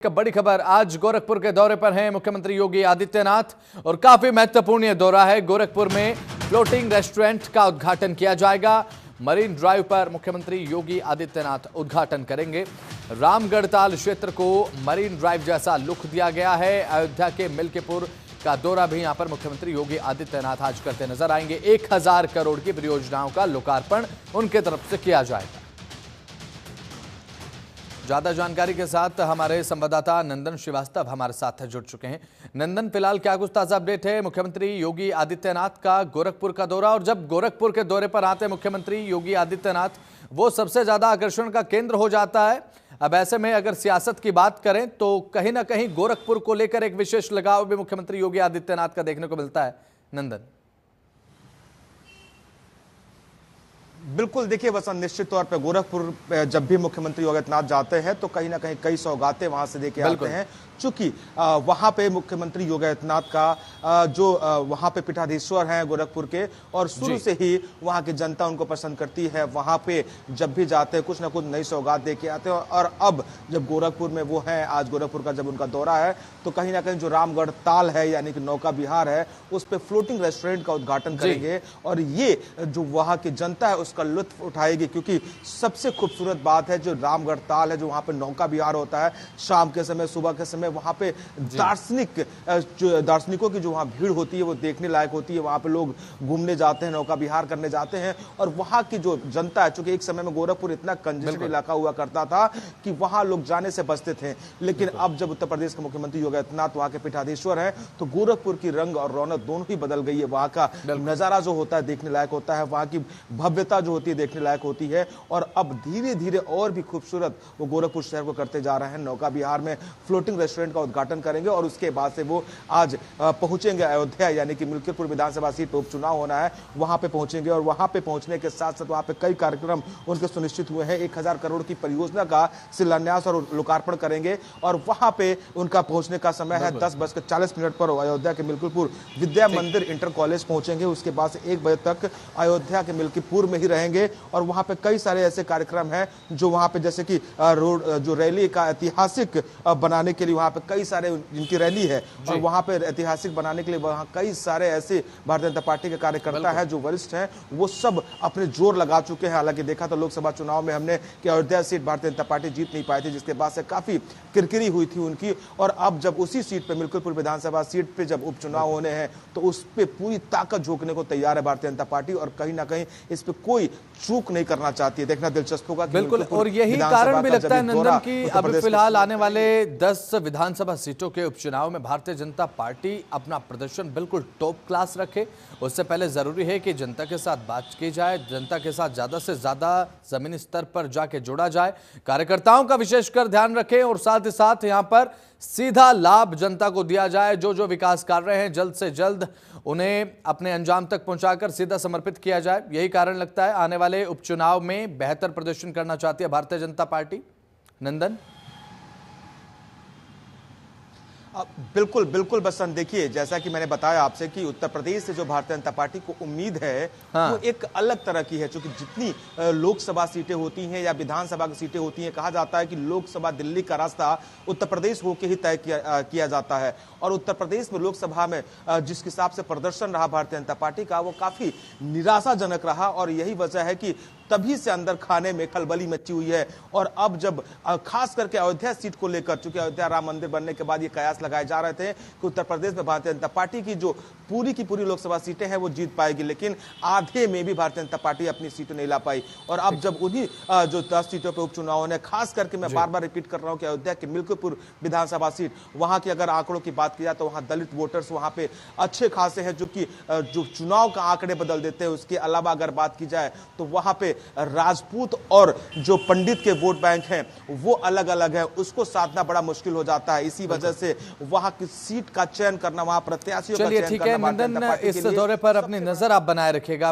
एक बड़ी खबर, आज गोरखपुर के दौरे पर हैं मुख्यमंत्री योगी आदित्यनाथ और काफी महत्वपूर्ण ये दौरा है। गोरखपुर में फ्लोटिंग रेस्टोरेंट का उद्घाटन किया जाएगा। मरीन ड्राइव पर मुख्यमंत्री योगी आदित्यनाथ उद्घाटन करेंगे। रामगढ़ ताल क्षेत्र को मरीन ड्राइव जैसा लुक दिया गया है। अयोध्या के मिल्कीपुर का दौरा भी यहां पर मुख्यमंत्री योगी आदित्यनाथ आज करते नजर आएंगे। 1000 करोड़ की परियोजनाओं का लोकार्पण उनके तरफ से किया जाएगा। ज्यादा जानकारी के साथ हमारे संवाददाता नंदन श्रीवास्तव हमारे साथ जुड़ चुके हैं। नंदन, फिलहाल क्या कुछ ताजा अपडेट है? मुख्यमंत्री योगी आदित्यनाथ का गोरखपुर का दौरा, और जब गोरखपुर के दौरे पर आते मुख्यमंत्री योगी आदित्यनाथ, वो सबसे ज्यादा आकर्षण का केंद्र हो जाता है। अब ऐसे में अगर सियासत की बात करें तो कहीं ना कहीं गोरखपुर को लेकर एक विशेष लगाव भी मुख्यमंत्री योगी आदित्यनाथ का देखने को मिलता है। नंदन, बिल्कुल, देखिए वसंत, निश्चित तौर पर गोरखपुर जब भी मुख्यमंत्री योगी आदित्यनाथ जाते हैं तो कहीं ना कहीं कई सौगातें वहां से देके आते हैं। चूंकि वहां पे मुख्यमंत्री योगी आदित्यनाथ का जो वहां पे पीठाधीश्वर हैं गोरखपुर के, और शुरू से ही वहां की जनता उनको पसंद करती है। वहां पे जब भी जाते हैं कुछ ना कुछ नई सौगात देके आते हैं। और अब जब गोरखपुर में वो हैं, आज गोरखपुर का जब उनका दौरा है, तो कहीं ना कहीं जो रामगढ़ ताल है यानी कि नौका विहार है, उस पर फ्लोटिंग रेस्टोरेंट का उद्घाटन करेंगे। और ये जो वहां की जनता है उसका लुत्फ उठाएगी, क्योंकि सबसे खूबसूरत बात है जो रामगढ़ ताल है, जो वहां पे नौका विहार होता है, शाम के समय सुबह के समय वहां पे दार्शनिकों की जो वहां भीड़ होती है वो देखने लायक होती है। वहां पे लोग घूमने जाते हैं, नौका विहार करने जाते हैं। और वहां की जो जनता है, चूंकि एक समय में गोरखपुर इतना कंजेस्टेड इलाका हुआ करता था कि वहां लोग जाने से बचते थे, लेकिन अब जब उत्तर प्रदेश के मुख्यमंत्री योगी आदित्यनाथ वहां के पीठाधीश्वर हैं तो गोरखपुर की रंग और रौनक दोनों ही बदल गई है। वहां का नजारा जो होता है देखने लायक होता है, वहां की भव्यता जो होती है देखने लायक होती है। और अब धीरे धीरे और भी खूबसूरत वो गोरखपुर शहर को करते जा रहे हैं। नौका विहार में फ्लोटिंग रेस्टोरेंट का उद्घाटन करेंगे और उसके बाद से वो आज पहुंचेंगे अयोध्या, यानी कि मिल्कीपुर विधानसभा सीट पर उपचुनाव होना है, वहां पे पहुंचेंगे। और वहां पे पहुंचने के साथ साथ वहां पे कई कार्यक्रम उनके सुनिश्चित हुए हैं। 1000 करोड़ की परियोजना का शिलान्यास और लोकार्पण करेंगे। और वहां पे उनका पहुंचने का समय है 10:40 पर अयोध्या के मिल्कीपुर विद्या मंदिर इंटर कॉलेज पहुंचेंगे। उसके बाद से 1 बजे तक अयोध्या के मिल्कीपुर में ही रहेंगे। और वहां पे कई सारे ऐसे कार्यक्रम हैं जो वहां पे, जैसे कि रोड जो रैली का ऐतिहासिक बनाने के लिए वहां पे कई सारे जिनकी रैली है, और वहां पे ऐतिहासिक बनाने के लिए वहां कई सारे ऐसे भारतीय जनता पार्टी के कार्यकर्ता हैं जो वरिष्ठ हैं, वो सब अपने जोर लगा चुके हैं। हालांकि देखा तो लोकसभा चुनाव में हमने कि अयोध्या सीट भारतीय जनता पार्टी जीत नहीं पाई थी, जिसके बाद से काफी किरकिरी हुई थी उनकी। और अब जब उसी सीट पे मिल्कीपुर विधानसभा सीट पे जब उपचुनाव होने हैं तो उस पर पूरी ताकत झोंकने को तैयार है भारतीय जनता पार्टी, और कहीं ना कहीं इस पे कोई चूक नहीं करना चाहती है। देखना दिलचस्प होगा। बिल्कुल, और यही कारण भी लगता है नंदन की अब फिलहाल आने वाले 10 विधानसभा सीटों के उपचुनाव में भारतीय जनता पार्टी अपना प्रदर्शन बिल्कुल टॉप क्लास रखे। उससे पहले जरूरी है कि जनता के साथ बात की जाए, जनता के साथ ज्यादा से ज्यादा जमीनी स्तर पर जाके जुड़ा जाए, कार्यकर्ताओं का विशेषकर ध्यान रखें, और साथ ही साथ यहां पर सीधा लाभ जनता को दिया जाए। जो विकास कार्य हैं जल्द से जल्द उन्हें अपने अंजाम तक पहुंचाकर सीधा समर्पित किया जाए। यही कारण लगता है आने वाले उपचुनाव में बेहतर प्रदर्शन करना चाहती है भारतीय जनता पार्टी। नंदन, बिल्कुल बिल्कुल बसंत, देखिए जैसा कि मैंने बताया आपसे कि उत्तर प्रदेश से जो भारतीय जनता पार्टी को उम्मीद है वो एक अलग तरह की है। क्योंकि जितनी लोकसभा सीटें होती हैं या विधानसभा की सीटें होती हैं, कहा जाता है कि लोकसभा दिल्ली का रास्ता उत्तर प्रदेश होकर ही तय किया जाता है। और उत्तर प्रदेश में लोकसभा में जिस हिसाब से प्रदर्शन रहा भारतीय जनता पार्टी का, वो काफी निराशाजनक रहा। और यही वजह है कि तभी से अंदर खाने में खलबली मची हुई है। और अब जब खास करके अयोध्या सीट को लेकर, चूंकि अयोध्या राम मंदिर बनने के बाद ये कयास लगाए जा रहे थे कि उत्तर प्रदेश में भारतीय जनता पार्टी की जो पूरी की पूरी लोकसभा सीटें हैं वो जीत पाएगी, लेकिन आधे में भी भारतीय जनता पार्टी अपनी सीटें नहीं ला पाई। और अब जब उन्हीं जो 10 सीटों पर उपचुनाव होने, खास करके मैं बार बार रिपीट कर रहा हूं कि अयोध्या के मिल्कीपुर विधानसभा सीट, वहां की अगर आंकड़ों की बात की जाए तो वहां दलित वोटर्स वहां पे अच्छे खासे हैं, जो चुनाव का आंकड़े बदल देते हैं। उसके अलावा अगर बात की जाए तो वहां पे राजपूत और जो पंडित के वोट बैंक हैं वो अलग अलग है, उसको साधना बड़ा मुश्किल हो जाता है। इसी वजह से वहां की सीट का चयन करना, वहां प्रत्याशियों का चयन करना, चलिए ठीक है नंदन, इस दौरे पर अपनी नजर आप बनाए रखिएगा।